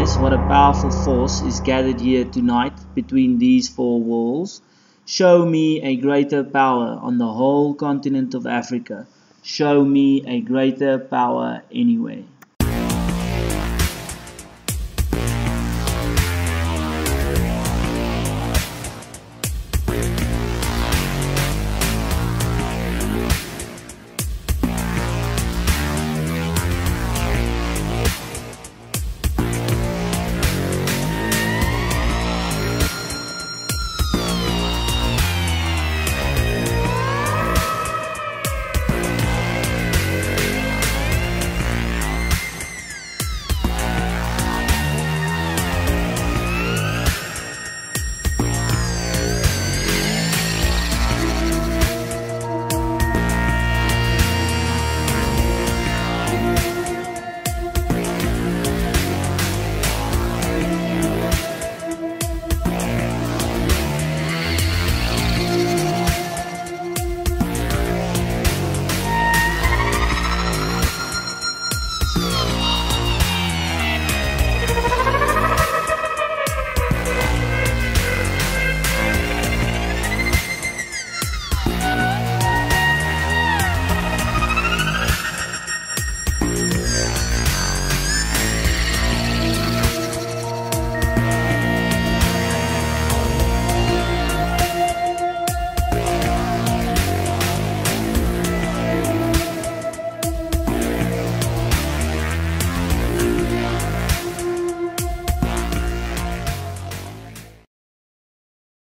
realize what a powerful force is gathered here tonight between these four walls, show me a greater power on the whole continent of Africa. Show me a greater power anywhere.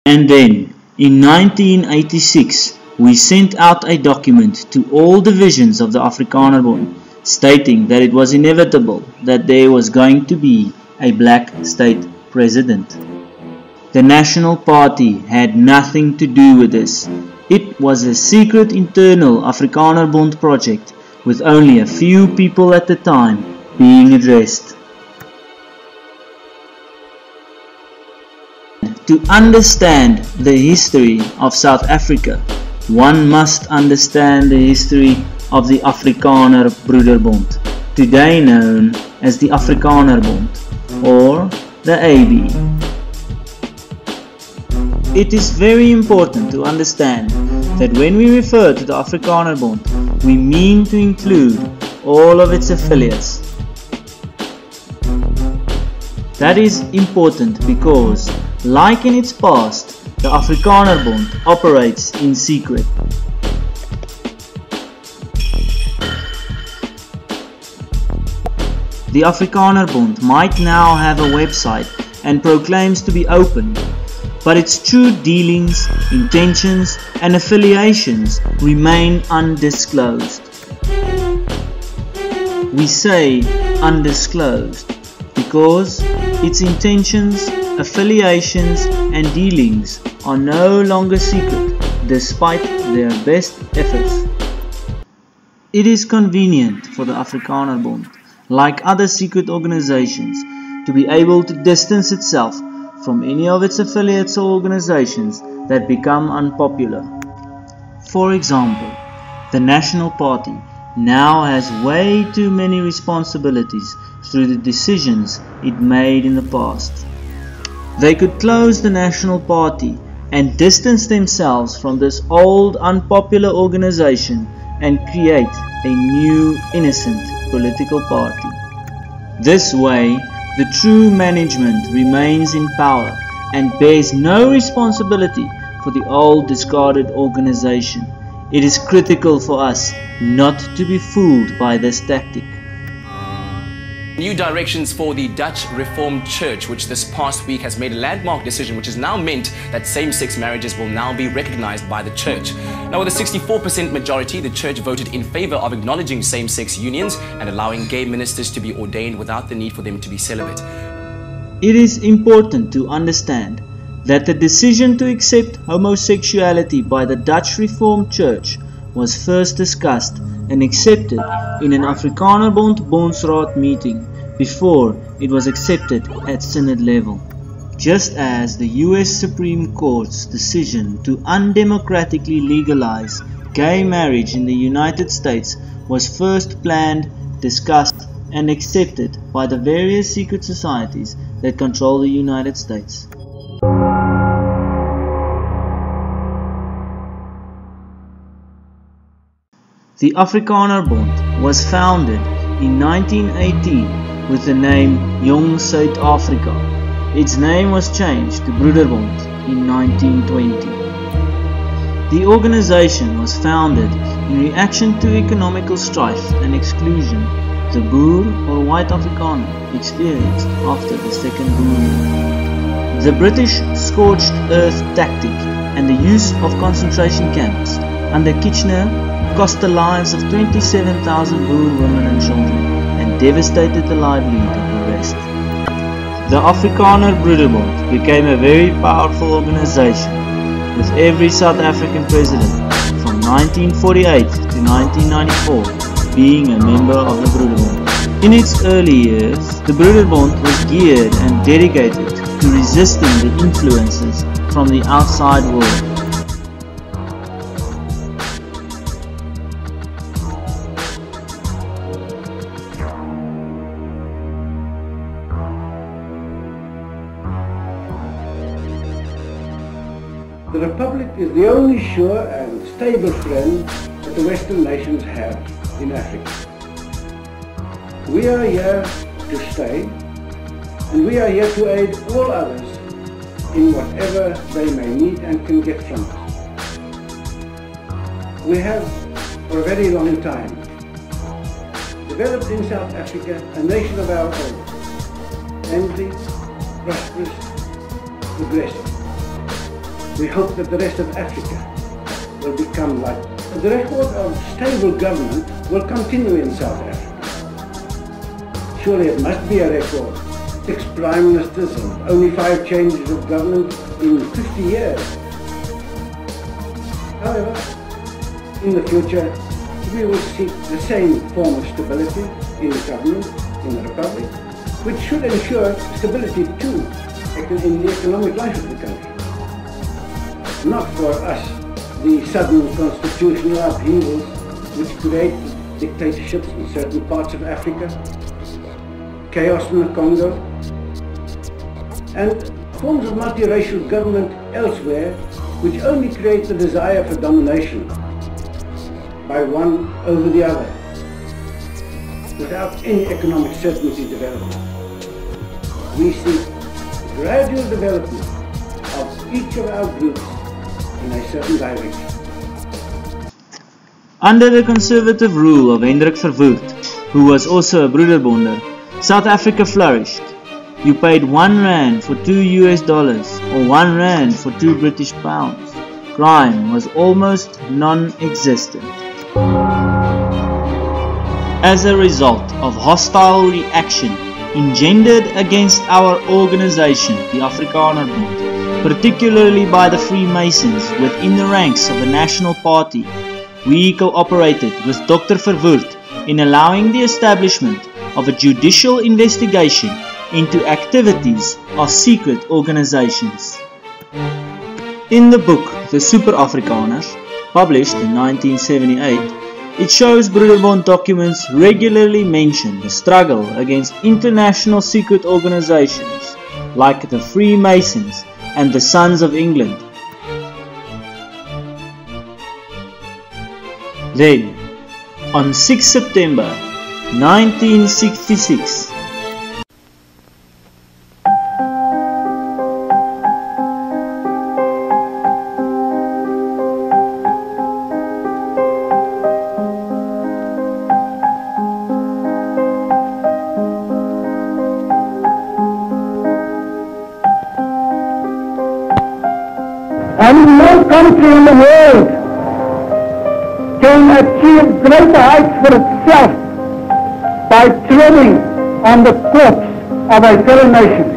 And then, in 1986, we sent out a document to all divisions of the Afrikanerbond stating that it was inevitable that there was going to be a black state president. The National Party had nothing to do with this. It was a secret internal Afrikanerbond project with only a few people at the time being addressed. To understand the history of South Africa, one must understand the history of the Afrikaner Broederbond, today known as the Afrikanerbond or the AB. It is very important to understand that when we refer to the Afrikanerbond, we mean to include all of its affiliates. That is important because, like in its past, the Afrikanerbond operates in secret. The Afrikanerbond might now have a website and proclaims to be open, but its true dealings, intentions and affiliations remain undisclosed. We say undisclosed because its intentions, affiliations and dealings are no longer secret despite their best efforts. It is convenient for the Afrikanerbond, like other secret organizations, to be able to distance itself from any of its affiliates or organizations that become unpopular. For example, the National Party now has way too many responsibilities through the decisions it made in the past. They could close the National Party and distance themselves from this old unpopular organization and create a new innocent political party. This way, the true management remains in power and bears no responsibility for the old discarded organization. It is critical for us not to be fooled by this tactic. New directions for the Dutch Reformed Church, which this past week has made a landmark decision which has now meant that same-sex marriages will now be recognized by the church. Now, with a 64% majority, the church voted in favor of acknowledging same-sex unions and allowing gay ministers to be ordained without the need for them to be celibate. It is important to understand that the decision to accept homosexuality by the Dutch Reformed Church was first discussed and accepted in an Afrikanerbond Bondsraad meeting before it was accepted at synod level. Just as the US Supreme Court's decision to undemocratically legalize gay marriage in the United States was first planned, discussed and accepted by the various secret societies that control the United States. The Afrikanerbond was founded in 1918 with the name Young South Africa. Its name was changed to Broederbond in 1920. The organization was founded in reaction to economical strife and exclusion the Boer or white Afrikaner experienced after the Second Boer War. The British scorched earth tactic and the use of concentration camps under Kitchener cost the lives of 27,000 Boer women and children and devastated the livelihood of the rest. The Afrikaner Broederbond became a very powerful organization, with every South African president from 1948 to 1994 being a member of the Broederbond. In its early years, the Broederbond was geared and dedicated to resisting the influences from the outside world. The Republic is the only sure and stable friend that the Western nations have in Africa. We are here to stay, and we are here to aid all others in whatever they may need and can get from us. We have, for a very long time, developed in South Africa a nation of our own, friendly, prosperous, progressive. We hope that the rest of Africa will become like us. The record of stable government will continue in South Africa. Surely it must be a record. 6 prime ministers and only 5 changes of government in 50 years. However, in the future, we will seek the same form of stability in government in the Republic, which should ensure stability too in the economic life of the country. Not for us, the sudden constitutional upheavals which create dictatorships in certain parts of Africa, chaos in the Congo, and forms of multiracial government elsewhere which only create the desire for domination by one over the other, without any economic certainty developing. We see gradual development of each of our groups in a certain direction. Under the conservative rule of Hendrik Verwoerd, who was also a Broederbonder, South Africa flourished. You paid 1 rand for 2 US dollars or 1 rand for 2 British pounds. Crime was almost non-existent. As a result of hostile reaction engendered against our organization, the Afrikanerbond, particularly by the Freemasons within the ranks of the National Party, we cooperated with Dr. Verwoerd in allowing the establishment of a judicial investigation into activities of secret organizations. In the book The Super Afrikaners, published in 1978, it shows Broederbond documents regularly mention the struggle against international secret organizations like the Freemasons and the Sons of England. Then, on 6 September 1966, and no country in the world can achieve greater heights for itself by treading on the corpse of a fellow nation.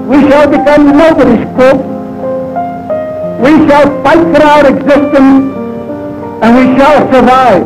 We shall become nobody's corpse. We shall fight for our existence, and we shall survive.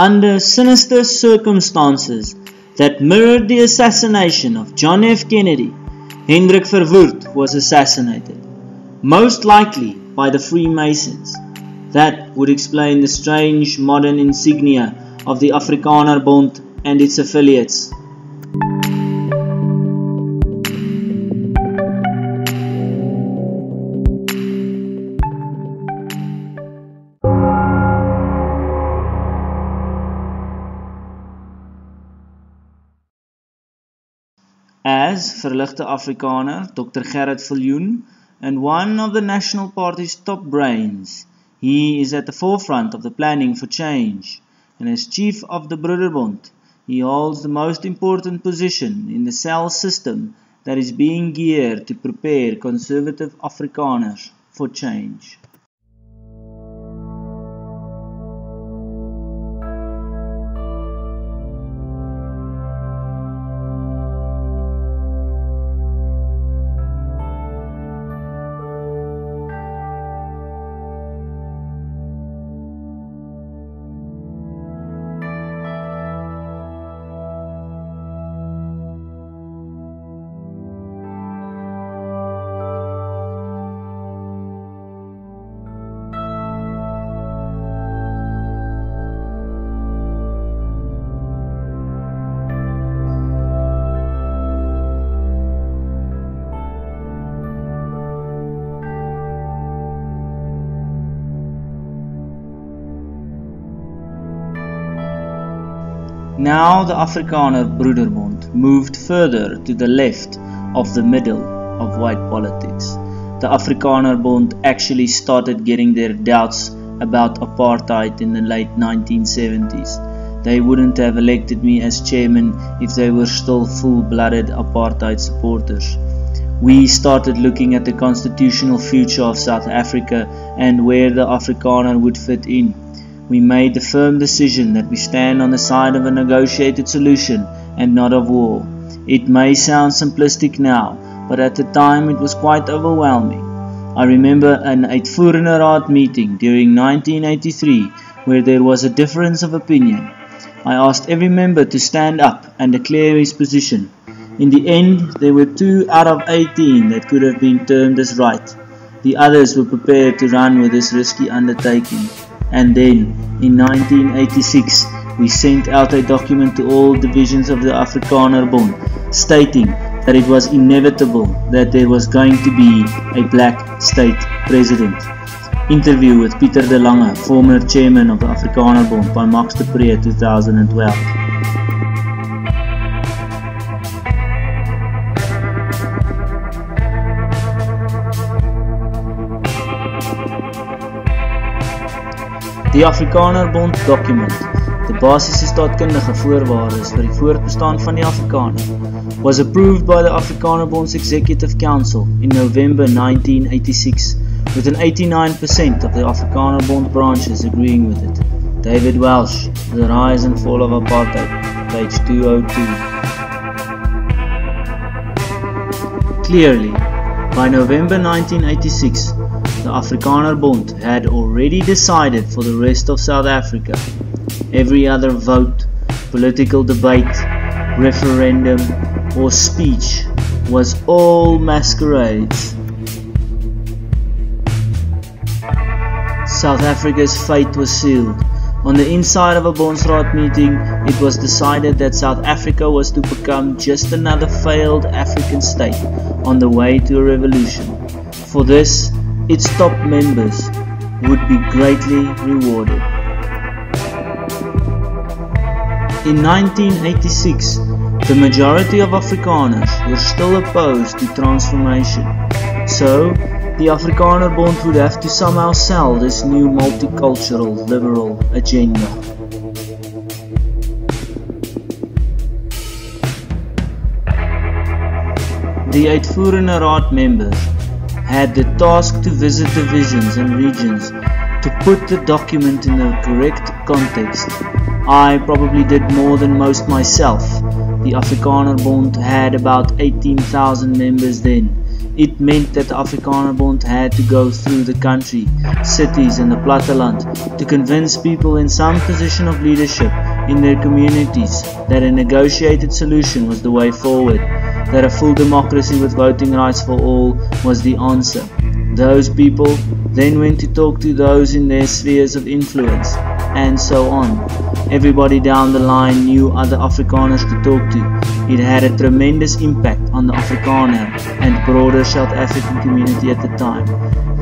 under sinister circumstances that mirrored the assassination of John F. Kennedy, Hendrik Verwoerd was assassinated, most likely by the Freemasons. That would explain the strange modern insignia of the Afrikaner Bond and its affiliates. As verligte Afrikaner, Dr. Gerrit Viljoen, and one of the National Party's top brains, he is at the forefront of the planning for change, and as chief of the Broederbond, he holds the most important position in the cell system that is being geared to prepare conservative Afrikaners for change. Now the Afrikaner Broederbond moved further to the left of the middle of white politics. The Afrikaner Bond actually started getting their doubts about apartheid in the late 1970s. They wouldn't have elected me as chairman if they were still full-blooded apartheid supporters. We started looking at the constitutional future of South Africa and where the Afrikaner would fit in. We made the firm decision that we stand on the side of a negotiated solution and not of war. It may sound simplistic now, but at the time it was quite overwhelming. I remember an Uitvoerende Raad meeting during 1983 where there was a difference of opinion. I asked every member to stand up and declare his position. In the end, there were 2 out of 18 that could have been termed as right. The others were prepared to run with this risky undertaking. And then, in 1986, we sent out a document to all divisions of the Afrikaner Bond, stating that it was inevitable that there was going to be a black state president. Interview with Pieter de Lange, former chairman of the Afrikaner Bond, by Max de Pre, 2012. Die Afrikaner Bond document, the basiese staatkundige voorwaardes vir die voortbestaan van die Afrikaner, was approved by the Afrikaner Bond's Executive Council in November 1986, with an 89% of the Afrikaner Bond branches agreeing with it. David Welsh, The Rise and Fall of Apartheid, page 202. Clearly, by November 1986, the Afrikaner Bond had already decided for the rest of South Africa. Every other vote, political debate, referendum or speech was all masquerades. South Africa's fate was sealed. On the inside of a Bondsraad meeting, it was decided that South Africa was to become just another failed African state on the way to a revolution. For this, its top members would be greatly rewarded. In 1986, the majority of Afrikaners were still opposed to transformation, so the Afrikaner Bond would have to somehow sell this new multicultural liberal agenda. The Uitvoerende Raad members had the task to visit divisions and regions to put the document in the correct context. I probably did more than most myself. The Afrikaner Bond had about 18,000 members then. It meant that the Afrikanerbond had to go through the country, cities and the platteland to convince people in some position of leadership in their communities that a negotiated solution was the way forward, that a full democracy with voting rights for all was the answer. Those people then went to talk to those in their spheres of influence, and so on. Everybody down the line knew other Afrikaners to talk to. It had a tremendous impact on the Afrikaner and broader South African community at the time.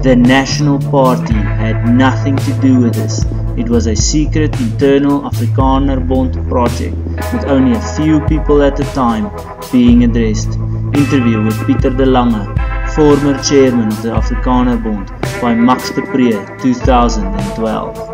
The National Party had nothing to do with this. It was a secret internal Afrikanerbond project with only a few people at the time being addressed. Interview with Pieter de Lange, former chairman of the Afrikanerbond, by Max de Pre, 2012.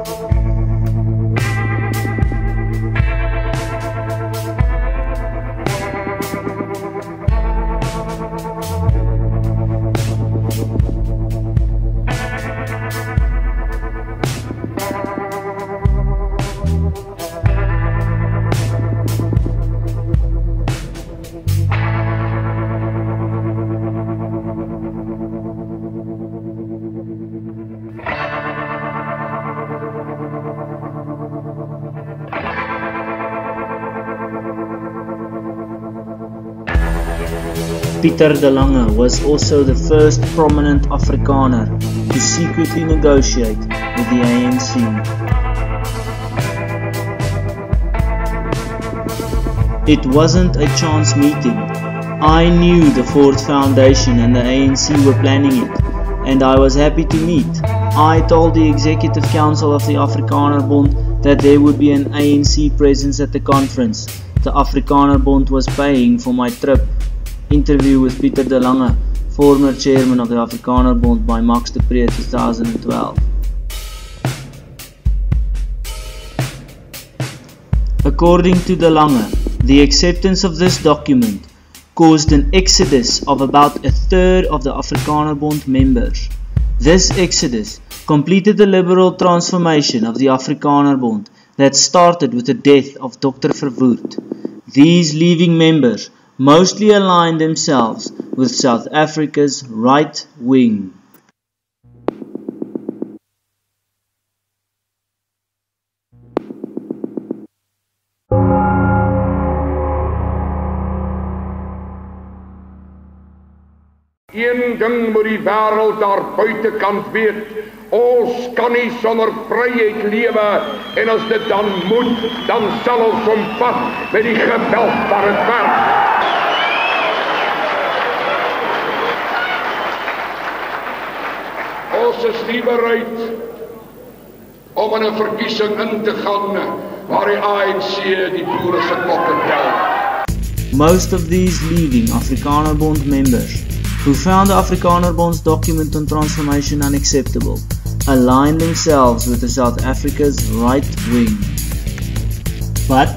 Pieter de Lange was also the first prominent Afrikaner to secretly negotiate with the ANC. It wasn't a chance meeting. I knew the Ford Foundation and the ANC were planning it, and I was happy to meet. I told the Executive Council of the Afrikanerbond that there would be an ANC presence at the conference. The Afrikanerbond was paying for my trip. Interview with Pieter de Lange, former chairman of the Afrikanerbond, by Max de Pre, 2012. According to de Lange, the acceptance of this document caused an exodus of about a third of the Afrikanerbond members. This exodus completed the liberal transformation of the Afrikanerbond that started with the death of Dr. Verwoerd. These leaving members mostly aligned themselves with South Africa's right wing. Een ding moet die wêreld daar buitekant weet, ons kan nie sonder vryheid lewe, en as dit dan moet, dan sal ons hom vat met die geweld waar het werk. Ons is nie bereid om in 'n verkiesing in te gaan waar die ANC die boere se koppe tel. Most of these leaving Afrikanerbond members who found the Afrikanerbond's document on transformation unacceptable aligned themselves with the South Africa's right wing. But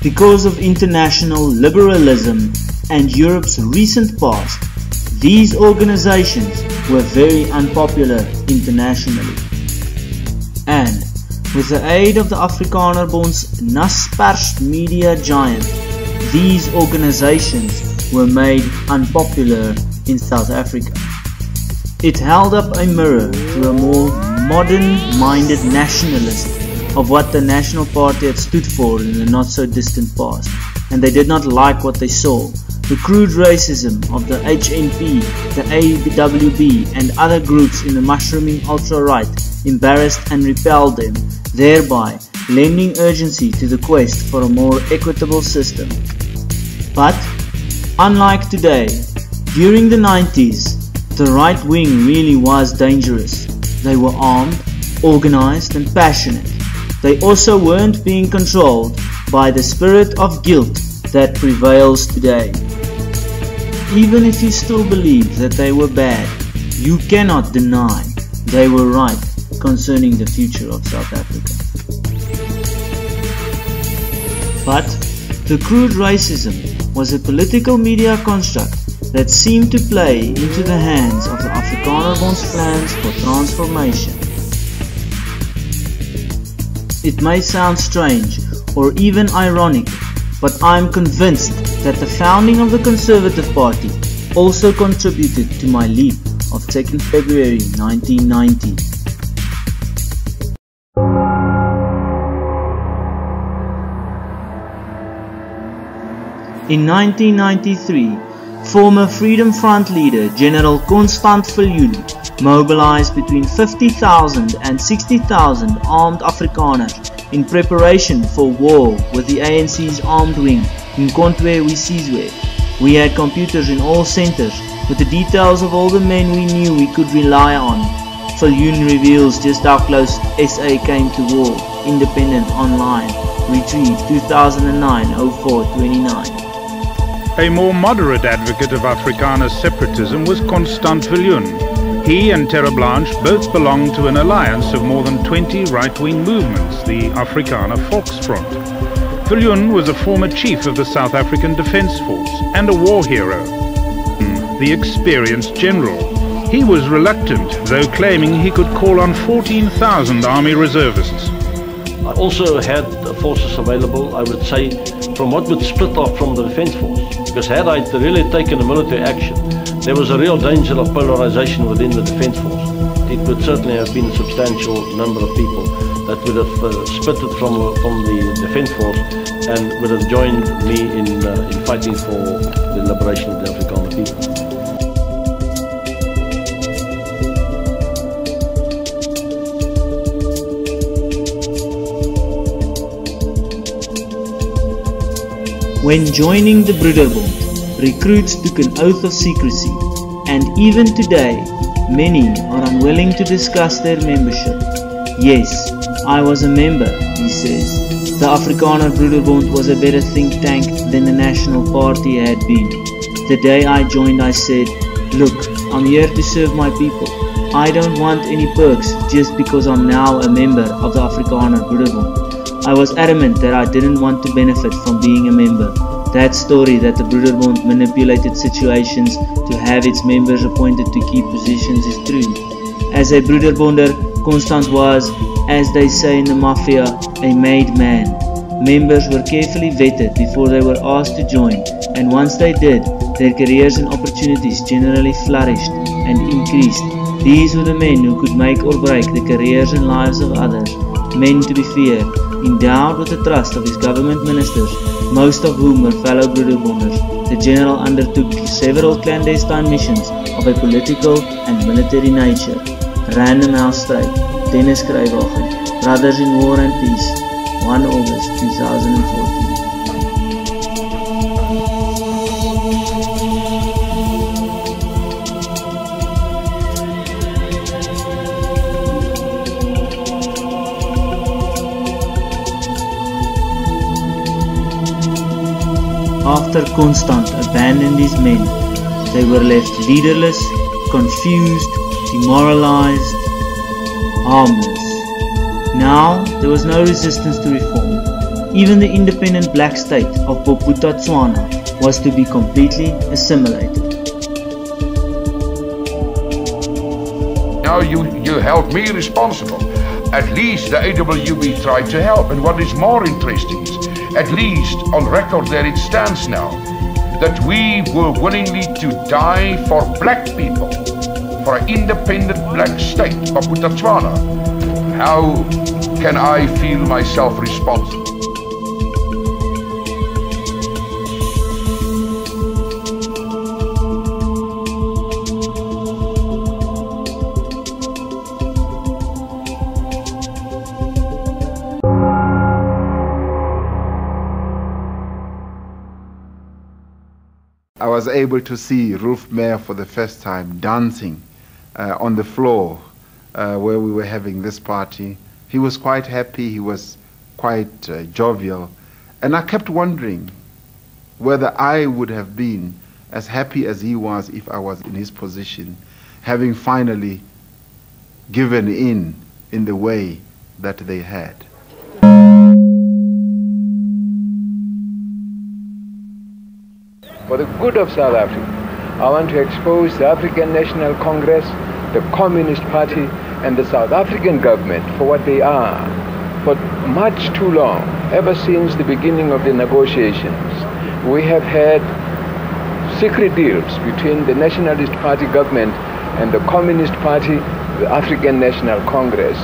because of international liberalism and Europe's recent past, these organizations were very unpopular internationally. And with the aid of the Afrikanerbond's Naspers media giant, these organizations were made unpopular in South Africa. It held up a mirror to a more modern-minded nationalist of what the National Party had stood for in the not-so-distant past, and they did not like what they saw. The crude racism of the HNP, the AWB and other groups in the mushrooming ultra-right embarrassed and repelled them, thereby lending urgency to the quest for a more equitable system. But, unlike today, during the 90s, the right wing really was dangerous. They were armed, organized and passionate. They also weren't being controlled by the spirit of guilt that prevails today. Even if you still believe that they were bad, you cannot deny they were right concerning the future of South Africa. But the crude racism was a political media construct that seemed to play into the hands of the Afrikanerbond's plans for transformation. It may sound strange or even ironic, but I'm convinced that the founding of the Conservative Party also contributed to my leap of 2nd February 1990. In 1993, former Freedom Front leader General Constant Viljoen mobilized between 50,000 and 60,000 armed Afrikaners in preparation for war with the ANC's armed wing in Kontwe Wisizwe. We had computers in all centers with the details of all the men we knew we could rely on. Viljoen reveals just how close SA came to war. Independent Online. Retrieve 2009-04-29. A more moderate advocate of Afrikaner separatism was Constant Viljoen. He and Terre Blanche both belonged to an alliance of more than 20 right-wing movements, the Afrikaner Volksfront. Viljoen was a former chief of the South African Defence Force and a war hero, the experienced general. He was reluctant, though claiming he could call on 14,000 army reservists. I also had forces available, I would say, from what would split off from the Defence Force. Because had I really taken a military action, there was a real danger of polarization within the Defence Force. It would certainly have been a substantial number of people that would have splitted from the Defence Force and would have joined me in fighting for the liberation of the Afrikaner people. When joining the Broederbond, recruits took an oath of secrecy, and even today, many are unwilling to discuss their membership. Yes, I was a member, he says. The Afrikaner Broederbond was a better think tank than the National Party had been. The day I joined, I said, look, I'm here to serve my people. I don't want any perks just because I'm now a member of the Afrikaner Broederbond. I was adamant that I didn't want to benefit from being a member. That story that the Broederbond manipulated situations to have its members appointed to key positions is true. As a Broederbonder, Constant was, as they say in the mafia, a made man. Members were carefully vetted before they were asked to join, and once they did, their careers and opportunities generally flourished and increased. These were the men who could make or break the careers and lives of others, men to be feared, endowed with the trust of his government ministers, most of whom were fellow Broederbonders. The general undertook several clandestine missions of a political and military nature. Random House Strike, Dennis Kruiwagen, Brothers in War and Peace, 1 August 2014. After Constant abandoned his men, they were left leaderless, confused, demoralized, harmless. Now there was no resistance to reform. Even the independent black state of Bophuthatswana was to be completely assimilated. Now you held me responsible. At least the AWB tried to help, and what is more interesting is, at least on record there it stands now, that we were willingly to die for black people, for an independent black state, Bophuthatswana. How can I feel myself responsible? I was able to see Rolf Meyer for the first time dancing on the floor where we were having this party. He was quite happy, he was quite jovial, and I kept wondering whether I would have been as happy as he was if I was in his position, having finally given in the way that they had. For the good of South Africa, I want to expose the African National Congress, the Communist Party, and the South African government for what they are. For much too long, ever since the beginning of the negotiations, we have had secret deals between the Nationalist Party government and the Communist Party, the African National Congress.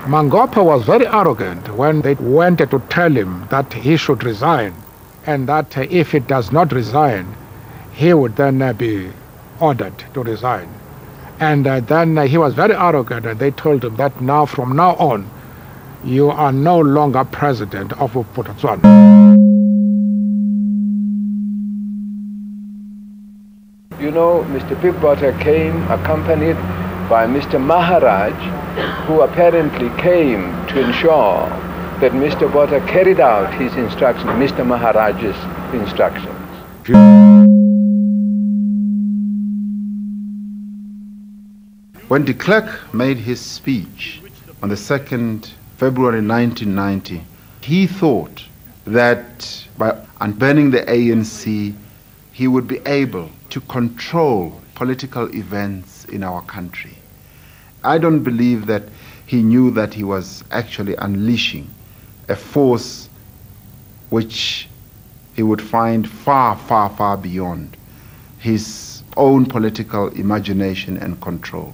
Mangopha was very arrogant when they wanted to tell him that he should resign, and that if he does not resign, he would then be ordered to resign. And then he was very arrogant, and they told him that now, from now on, you are no longer president of Botswana. You know, Mr. Pik Botha came accompanied by Mr. Maharaj, who apparently came to ensure that Mr. Botha carried out his instructions, Mr. Maharaj's instructions. When de Klerk made his speech on the 2nd February 1990, he thought that by unbanning the ANC, he would be able to control political events in our country. I don't believe that he knew that he was actually unleashing a force which he would find far, far, far beyond his own political imagination and control.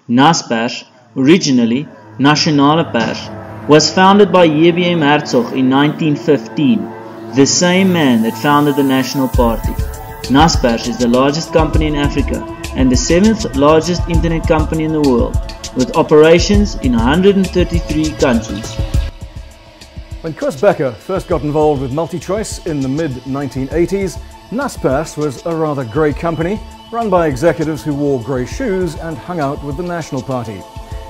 Naspers, originally Nationale Pers, was founded by J.B.M. Hertzog in 1915, the same man that founded the National Party. Naspers is the largest company in Africa and the 7th largest internet company in the world, with operations in 133 countries. When Koos Becker first got involved with MultiChoice in the mid-1980s, Naspers was a rather grey company run by executives who wore grey shoes and hung out with the National Party.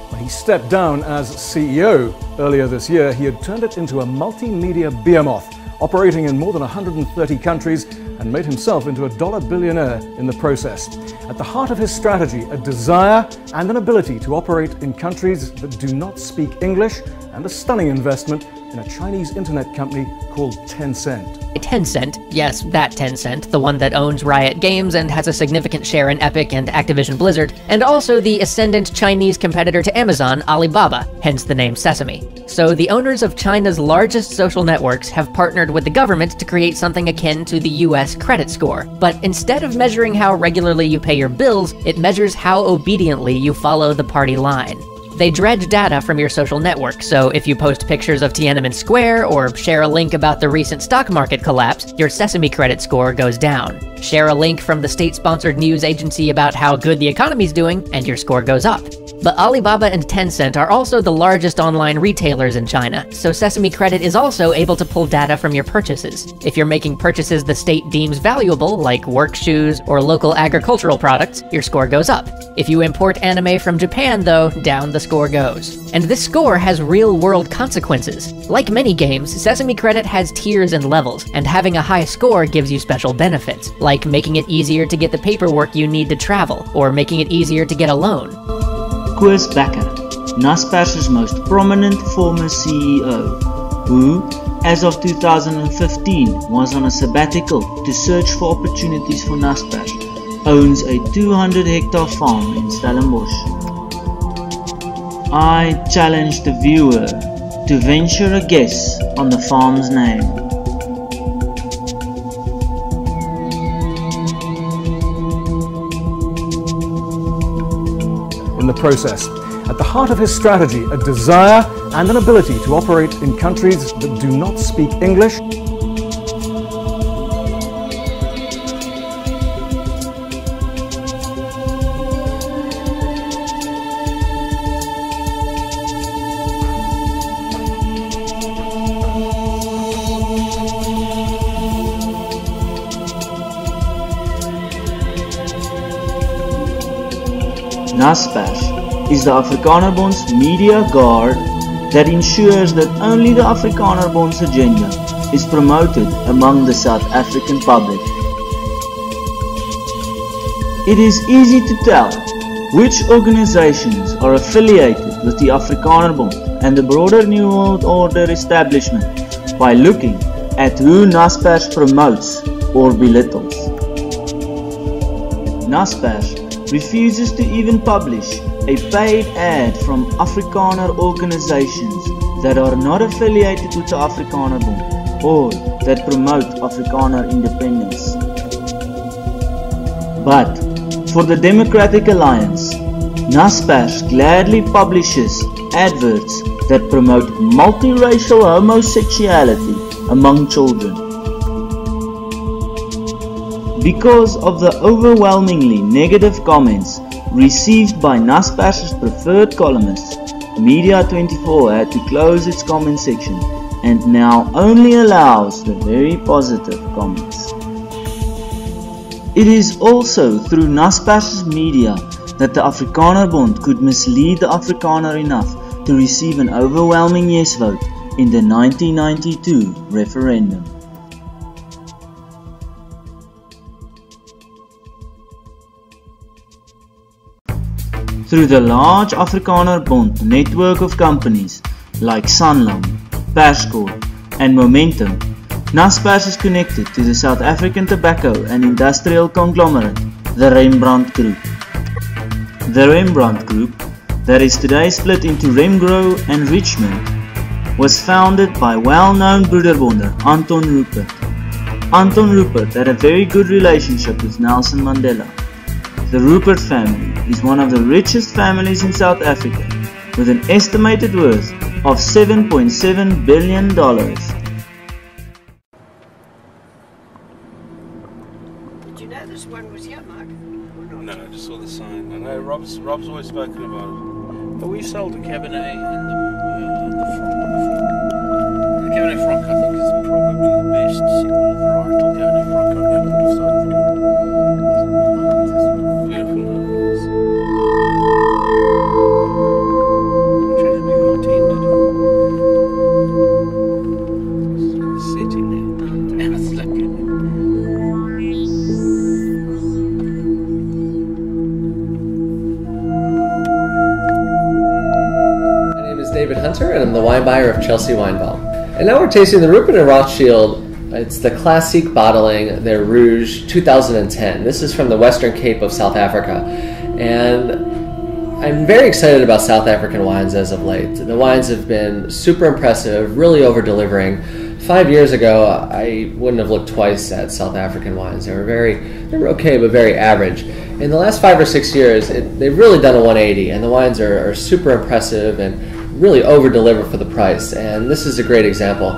When he stepped down as CEO earlier this year, he had turned it into a multimedia behemoth, operating in more than 130 countries, and made himself into a dollar billionaire in the process. At the heart of his strategy, a desire and an ability to operate in countries that do not speak English, and a stunning investment in a Chinese internet company called Tencent. Tencent, yes, that Tencent, the one that owns Riot Games and has a significant share in Epic and Activision Blizzard, and also the ascendant Chinese competitor to Amazon, Alibaba, hence the name Sesame. So the owners of China's largest social networks have partnered with the government to create something akin to the US credit score. But instead of measuring how regularly you pay your bills, it measures how obediently you follow the party line. They dredge data from your social network, so if you post pictures of Tiananmen Square or share a link about the recent stock market collapse, your Sesame credit score goes down. Share a link from the state-sponsored news agency about how good the economy's doing, and your score goes up. But Alibaba and Tencent are also the largest online retailers in China, so Sesame Credit is also able to pull data from your purchases. If you're making purchases the state deems valuable, like work shoes or local agricultural products, your score goes up. If you import anime from Japan, though, down the score goes. And this score has real-world consequences. Like many games, Sesame Credit has tiers and levels, and having a high score gives you special benefits, like making it easier to get the paperwork you need to travel, or making it easier to get a loan. Koos Becker, Naspers' most prominent former CEO, who, as of 2015, was on a sabbatical to search for opportunities for Naspers, owns a 200-hectare farm in Stellenbosch. I challenge the viewer to venture a guess on the farm's name. In the process, at the heart of his strategy, a desire and an ability to operate in countries that do not speak English. Naspers is the Afrikanerbond's media guard that ensures that only the Afrikanerbond's agenda is promoted among the South African public. It is easy to tell Which organizations are affiliated with the Afrikanerbond and the broader New World Order establishment by looking at who Naspers promotes or belittles. Naspers refuses to even publish a paid ad from Afrikaner organizations that are not affiliated with the Afrikanerbond or that promote Afrikaner independence. But for the Democratic Alliance, Naspers gladly publishes adverts that promote multiracial homosexuality among children. Because of the overwhelmingly negative comments received by Naspers' preferred columnists, Media24 had to close its comment section and now only allows the very positive comments. It is also through Naspers' media that the Afrikanerbond could mislead the Afrikaner enough to receive an overwhelming yes vote in the 1992 referendum. Through the large Afrikanerbond network of companies like Sanlam, Perscorp and Momentum, Naspers is connected to the South African tobacco and industrial conglomerate, the Rembrandt Group. The Rembrandt Group, that is today split into Remgro and Richmond, was founded by well-known Broederbonder Anton Rupert. Anton Rupert had a very good relationship with Nelson Mandela. The Rupert family is one of the richest families in South Africa, with an estimated worth of $7.7 billion. Did you know this one was here, Mark? No, I just saw the sign. I know Rob's always spoken about it. But we sold a Cabernet in the Franc. The Cabernet Franc, I think, is probably the best single varietal Cabernet Franc I've ever sold. Beautiful. Incredibly well tended. It's sitting there. Now it's looking. David Hunter, and I'm the wine buyer of Chelsea Wine Vault. And now we're tasting the Rupert and Rothschild. It's the Classique bottling, their Rouge 2010. This is from the Western Cape of South Africa. And I'm very excited about South African wines as of late. The wines have been super impressive, really over-delivering. 5 years ago, I wouldn't have looked twice at South African wines. They were okay, but very average. In the last 5 or 6 years, they've really done a 180, and the wines are super impressive and really over-deliver for the price, and this is a great example.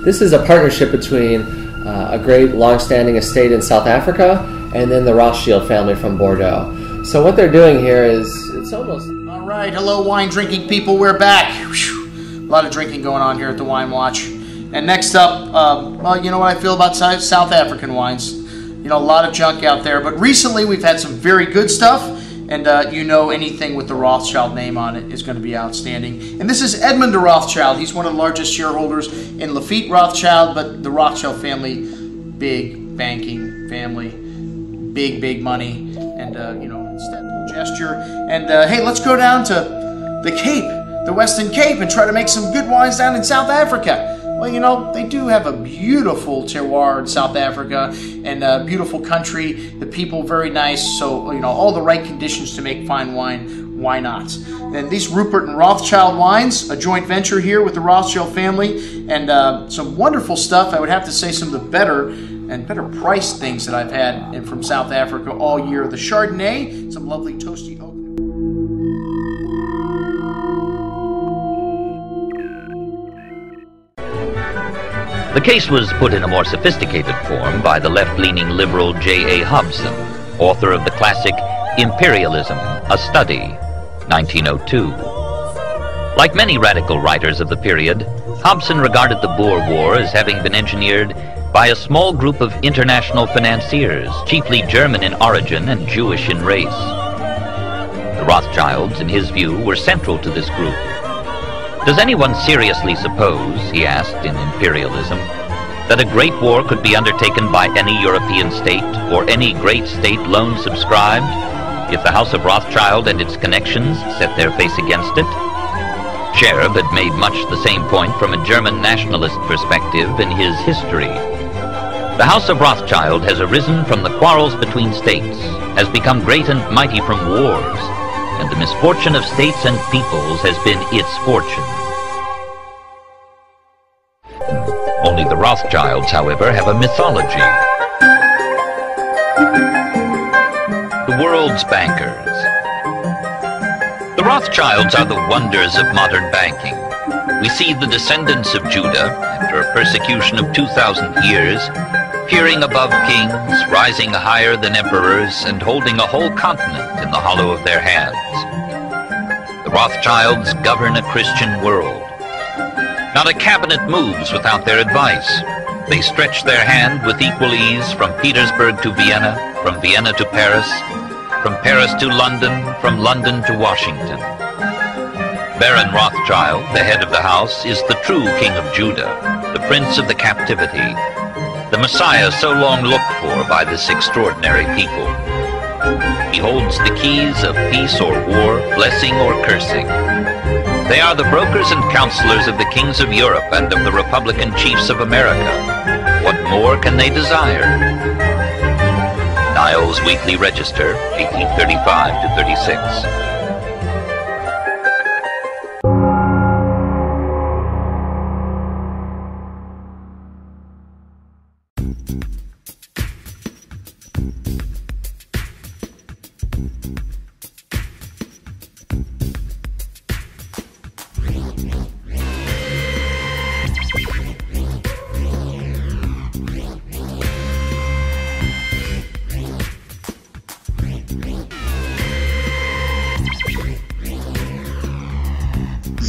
This is a partnership between a great long-standing estate in South Africa and then the Rothschild family from Bordeaux. So what they're doing here is, it's almost... All right, hello wine drinking people, we're back. Whew. A lot of drinking going on here at the Wine Watch. And next up, well, you know what I feel about South African wines. You know, a lot of junk out there, but recently we've had some very good stuff. And you know, anything with the Rothschild name on it is going to be outstanding. And this is Edmund de Rothschild. He's one of the largest shareholders in Lafitte Rothschild, but the Rothschild family, big banking family, big money, and you know, it's that little gesture. And hey, let's go down to the Cape, the Western Cape, and try to make some good wines down in South Africa. Well, you know, they do have a beautiful terroir in South Africa and a beautiful country. The people very nice, so, you know, all the right conditions to make fine wine. Why not? And these Rupert and Rothschild wines, a joint venture here with the Rothschild family, and some wonderful stuff. I would have to say some of the better priced things that I've had from South Africa all year. The Chardonnay, some lovely toasty oak. The case was put in a more sophisticated form by the left-leaning liberal J.A. Hobson, author of the classic Imperialism, a Study, 1902. Like many radical writers of the period, Hobson regarded the Boer War as having been engineered by a small group of international financiers, chiefly German in origin and Jewish in race. The Rothschilds, in his view, were central to this group. Does anyone seriously suppose, he asked in Imperialism, that a great war could be undertaken by any European state or any great state loan subscribed? if the House of Rothschild and its connections set their face against it. Scherb had made much the same point from a German nationalist perspective in his History. The House of Rothschild has arisen from the quarrels between states, has become great and mighty from wars, and the misfortune of states and peoples has been its fortune. Only the Rothschilds, however, have a mythology. The world's bankers. The Rothschilds are the wonders of modern banking. We see the descendants of Judah, after a persecution of 2,000 years, peering above kings, rising higher than emperors, and holding a whole continent in the hollow of their hands. The Rothschilds govern a Christian world. Not a cabinet moves without their advice. They stretch their hand with equal ease from Petersburg to Vienna, from Vienna to Paris, from Paris to London, from London to Washington. Baron Rothschild, the head of the house, is the true king of Judah, the prince of the captivity, the Messiah so long looked for by this extraordinary people. He holds the keys of peace or war, blessing or cursing. They are the brokers and counselors of the kings of Europe and of the Republican chiefs of America. What more can they desire? Niles Weekly Register, 1835 to 36.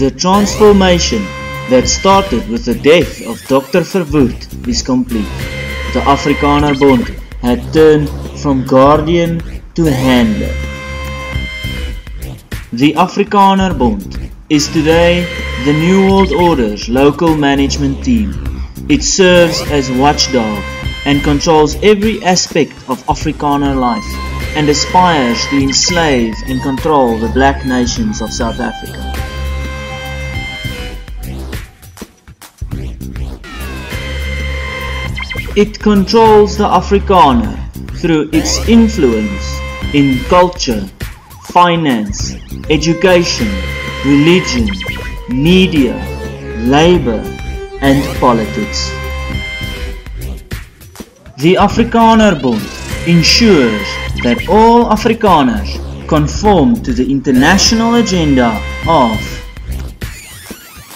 The transformation that started with the death of Dr. Verwoerd is complete. The Afrikaner Bond had turned from guardian to handler. The Afrikaner Bond is today the New World Order's local management team. It serves as watchdog and controls every aspect of Afrikaner life and aspires to enslave and control the black nations of South Africa. It controls the Afrikaner through its influence in culture, finance, education, religion, media, labor, and politics. The Afrikaner Bond ensures that all Afrikaners conform to the international agenda of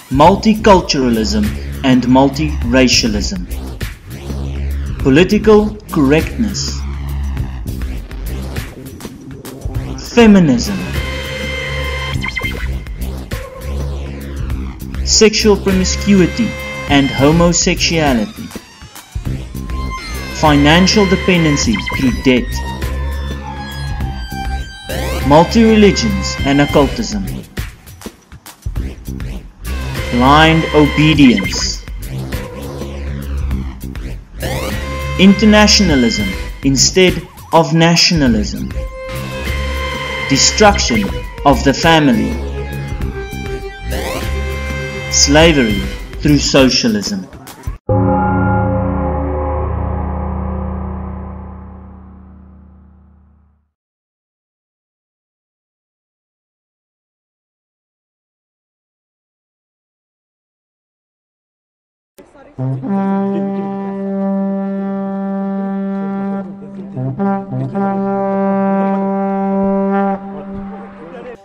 multiculturalism and multiracialism, political correctness, feminism, sexual promiscuity and homosexuality, financial dependency through debt, multi-religions and occultism, blind obedience, internationalism instead of nationalism, destruction of the family, slavery through socialism.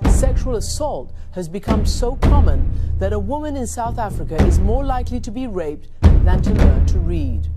Sexual assault has become so common that a woman in South Africa is more likely to be raped than to learn to read.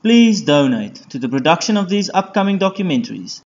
Please donate to the production of these upcoming documentaries